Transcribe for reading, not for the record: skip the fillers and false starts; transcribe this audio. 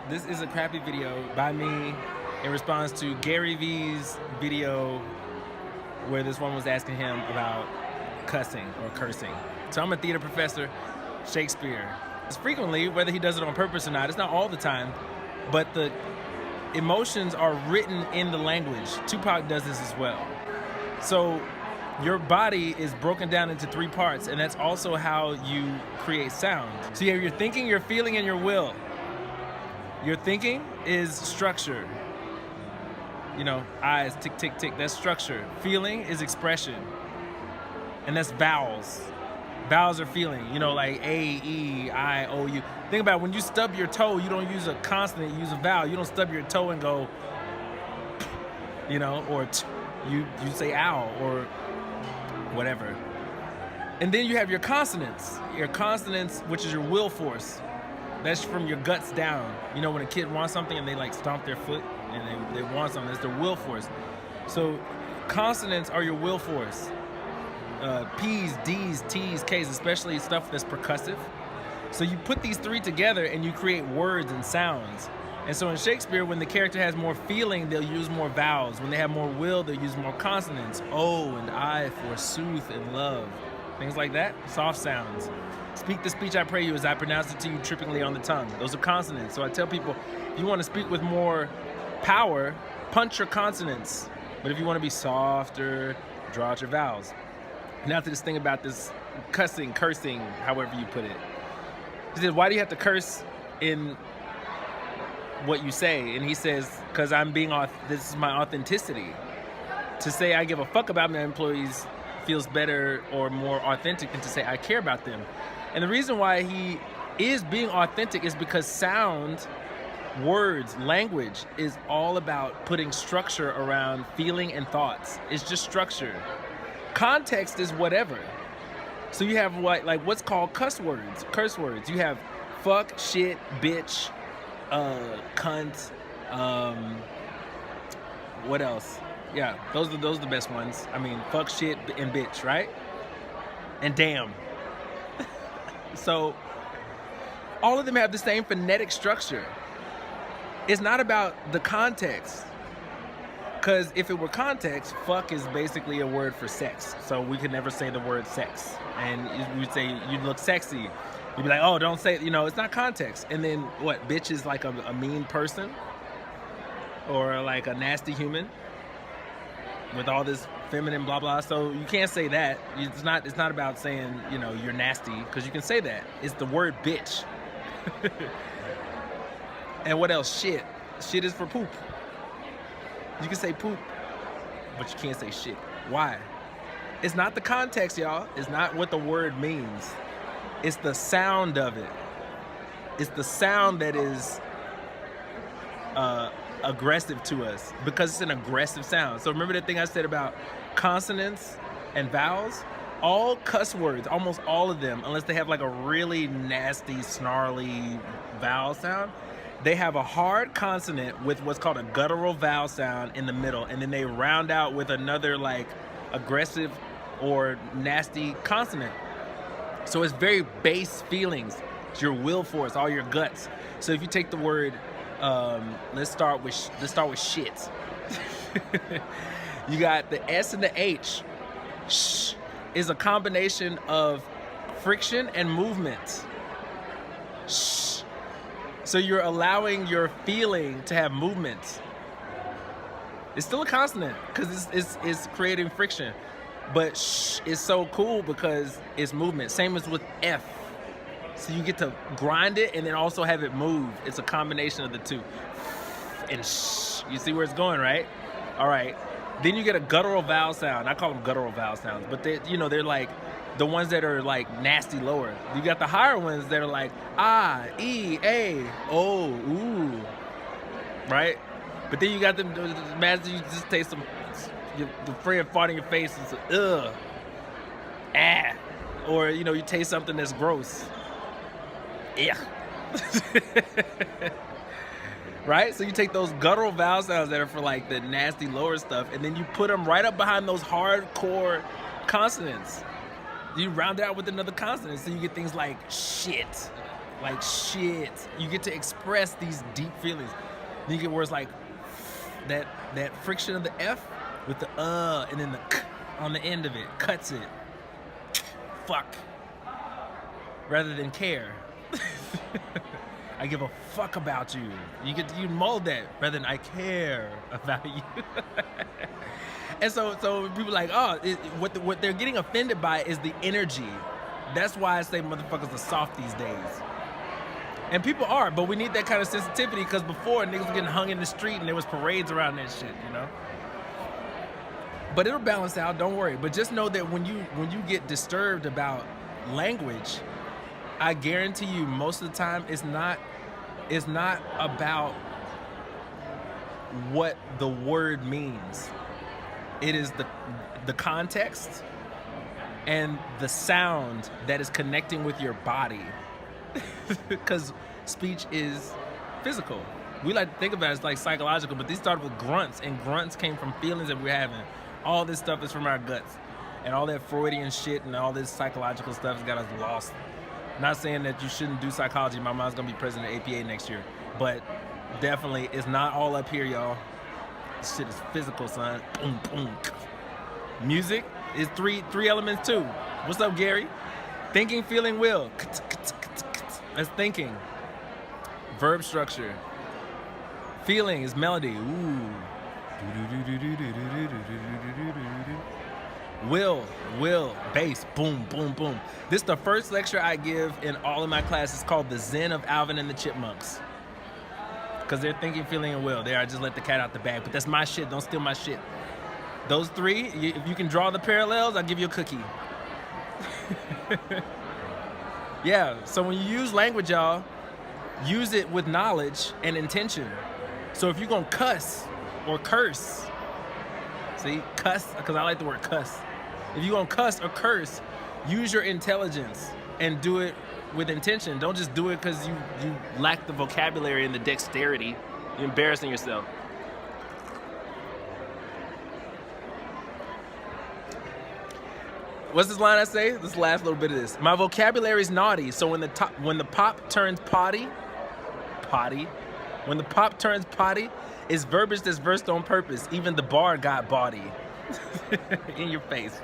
This is a crappy video by me in response to Gary Vee's video where this one was asking him about cussing or cursing. So I'm a theater professor, Shakespeare. It's frequently, whether he does it on purpose or not, it's not all the time, but the emotions are written in the language. Tupac does this as well. So your body is broken down into three parts, and that's also how you create sound. So you have your thinking, your feeling, and your will. Your thinking is structure. You know, eyes, tick, tick, tick, that's structure. Feeling is expression, and that's vowels. Vowels are feeling, you know, like A, E, I, O, U. Think about it, when you stub your toe, you don't use a consonant, you use a vowel. You don't stub your toe and go, you know, or you say ow, or whatever. And then you have your consonants. Your consonants, which is your will force. That's from your guts down. You know, when a kid wants something and they like stomp their foot and they want something, that's their will force. So consonants are your will force. P's, D's, T's, K's, especially stuff that's percussive. So you put these three together and you create words and sounds. And so in Shakespeare, when the character has more feeling, they'll use more vowels. When they have more will, they'll use more consonants. O and I for sooth and love. Things like that, soft sounds. Speak the speech I pray you as I pronounce it to you trippingly on the tongue. Those are consonants. So I tell people, if you want to speak with more power, punch your consonants. But if you want to be softer, draw out your vowels. Now to this thing about this cussing, cursing, however you put it. He said, why do you have to curse in what you say? And he says, because this is my authenticity. To say I give a fuck about my employees feels better or more authentic than to say I care about them. And the reason why he is being authentic is because sound, words, language is all about putting structure around feeling and thoughts. It's just structure. Context is whatever. So you have what's called curse words. You have fuck, shit, bitch, cunt, what else? Yeah, those are the best ones. I mean, fuck, shit, and bitch, right? And damn. So all of them have the same phonetic structure. It's not about the context. Because if it were context, fuck is basically a word for sex. So we could never say the word sex. And we'd say, you look sexy. You'd be like, oh, don't say it. You know, it's not context. And then what, bitch is like a mean person? Or like a nasty human? With all this feminine blah, blah. So you can't say that. It's not about saying, you know, you're nasty. Because you can say that. It's the word bitch. And what else? Shit. Shit is for poop. You can say poop, but you can't say shit. Why? It's not the context, y'all. It's not what the word means. It's the sound of it. It's the sound that is aggressive to us because it's an aggressive sound. So remember the thing I said about consonants and vowels? All cuss words, almost all of them, unless they have like a really nasty, snarly vowel sound, they have a hard consonant with what's called a guttural vowel sound in the middle, and then they round out with another like aggressive or nasty consonant. So it's very base feelings. It's your will force, all your guts. So if you take the word, let's start with shit. You got the S and the H. Sh is a combination of friction and movement. Shh. So you're allowing your feeling to have movement. It's still a consonant because it's creating friction. But shh is so cool because it's movement. Same as with F. So you get to grind it and then also have it move. It's a combination of the two. And shh. You see where it's going, right? All right. Then you get a guttural vowel sound. I call them guttural vowel sounds. But they're like the ones that are like nasty lower. You got the higher ones that are like ah, E, A, O, ooh, right? But then you got them, imagine you just taste some, your friend fart in your face and say, ugh, ah. Or, you know, you taste something that's gross. Yeah. Right? So you take those guttural vowel sounds that are for like the nasty lower stuff, and then you put them right up behind those hardcore consonants. You round it out with another consonant, so you get things like shit, like shit. You get to express these deep feelings. Then you get words like that friction of the F with the and then the k on the end of it cuts it. Fuck. Rather than care. I give a fuck about you. You mold that rather than I care about you. And so people are like, oh, what they're getting offended by is the energy. That's why I say motherfuckers are soft these days. And people are, but we need that kind of sensitivity because before niggas were getting hung in the street and there was parades around that shit, you know? But it'll balance out, don't worry. But just know that when you get disturbed about language, I guarantee you most of the time it's not about what the word means. It is the context and the sound that is connecting with your body. Because speech is physical. We like to think about it as like psychological, but these started with grunts, and grunts came from feelings that we're having. All this stuff is from our guts. And all that Freudian shit and all this psychological stuff has got us lost. Not saying that you shouldn't do psychology. My mom's gonna be president of APA next year. But definitely, it's not all up here, y'all. This shit is physical, son. Boom, boom. Music is three elements too. What's up, Gary? Thinking, feeling, will. That's thinking. Verb structure. Feeling is melody. Ooh. Will, bass, boom, boom, boom. This is the first lecture I give in all of my classes called The Zen of Alvin and the Chipmunks. Because they're thinking, feeling, and will. There, I just let the cat out the bag. But that's my shit. Don't steal my shit. Those three, if you can draw the parallels, I'll give you a cookie. Yeah, so when you use language, y'all, use it with knowledge and intention. So if you're gonna cuss or curse, see, cuss, because I like the word cuss. If you're gonna cuss or curse, use your intelligence and do it with intention. Don't just do it because you lack the vocabulary and the dexterity. You're embarrassing yourself. What's this line I say? This last little bit of this. My vocabulary is naughty, so when the pop turns potty, when the pop turns potty, it's verbiage that's versed on purpose. Even the bar got body. In your face.